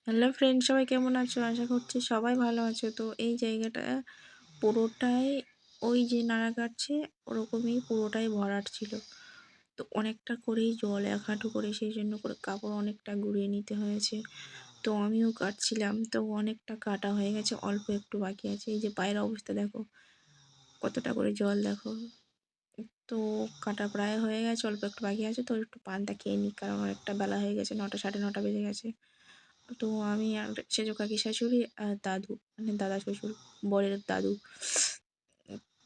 Hello friend, সবাই কেমন আছো? আশা করছি সবাই ভালো আছো। তো এই জায়গাটা পুরোটাই ওই যে নাড়া কাটছে ওরকমই পুরোটাই ভরাট ছিল। তো অনেকটা করেই জল, এক হাঁটু করে, সেই জন্য করে কাপড় অনেকটা গুঁড়িয়ে নিতে হয়েছে। তো আমিও কাটছিলাম, তো অনেকটা কাটা হয়ে গেছে, অল্প একটু বাকি আছে। এই যে পায়ের অবস্থা দেখো, কতটা করে জল দেখো। তো কাটা প্রায় হয়ে গেছে, অল্প একটু বাকি আছে। তো একটু পানটা খেয়ে নিই, কারণ অনেকটা বেলা হয়ে গেছে, 9টা সাড়ে 9টা বেজে গেছে। তো আমি আর সেজ কাকি শাশুড়ি আর দাদু, মানে দাদা শ্বশুর, বরের দাদু,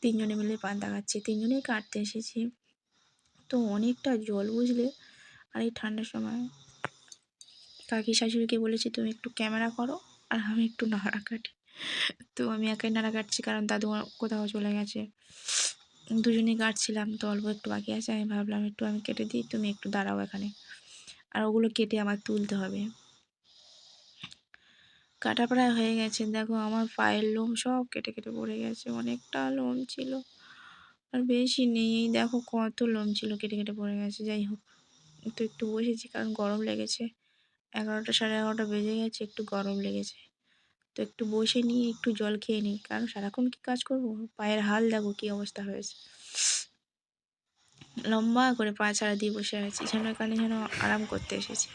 তিনজনে মিলে পান্তা খাচ্ছি, তিনজনেই কাটতে এসেছি। তো অনেকটা জল বুঝলে। আর এই ঠান্ডার সময় কাকি শাশুড়িকে বলেছি তুমি একটু ক্যামেরা করো আর আমি একটু নাড়া কাটি। তো আমি একাই নাড়া কাটছি, কারণ দাদু কোথাও চলে গেছে। দুজনেই কাটছিলাম, তো অল্প একটু বাকি আছে। আমি ভাবলাম একটু আমি কেটে দিই, তুমি একটু দাঁড়াও এখানে। আর ওগুলো কেটে আমার তুলতে হবে। কাটা প্রায় হয়ে গেছে, দেখো আমার পায়ের লোম সব কেটে কেটে পড়ে গেছে, অনেকটা লোম ছিল, আর বেশি নেই। এই দেখো কত লোম ছিল, কেটে কেটে পড়ে গেছে। যাই হোক, তো একটু বসেছি কারণ গরম লেগেছে, 11টা সাড়ে 11টা বেজে গেছে, একটু গরম লেগেছে। তো একটু বসে নিই, একটু জল খেয়ে নিই, কারণ সারাক্ষণ কি কাজ করবো। পায়ের হাল দেখো কি অবস্থা হয়েছে, লম্বা করে পা ছাড়া দিয়ে বসে আছি, যেন এখানে যেন আরাম করতে এসেছি।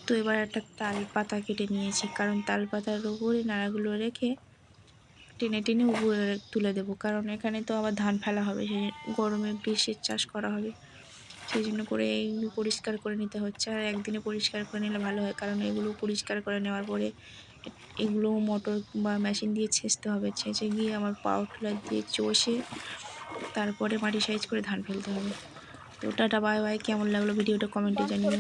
তো এবার একটা তাল পাতা কেটে নিয়েছি, কারণ তাল পাতার উপরে নাড়াগুলো রেখে টেনে টেনে উপরে তুলে দেবো, কারণ এখানে তো আবার ধান ফেলা হবে, সেই গরমে গ্রীষ্মের চাষ করা হবে, সেই জন্য করে এইগুলো পরিষ্কার করে নিতে হচ্ছে। আর একদিনে পরিষ্কার করে নিলে ভালো হয়, কারণ এগুলো পরিষ্কার করে নেওয়ার পরে এগুলো মোটর বা মেশিন দিয়ে ছেঁচতে হবে, ছেঁচে গিয়ে আমার পাওয়ার টিলার দিয়ে চষে তারপরে মাটি সাইজ করে ধান ফেলতে হবে। তো টাটা বাই বাই। কেমন লাগলো ভিডিওটা কমেন্টে জানিও।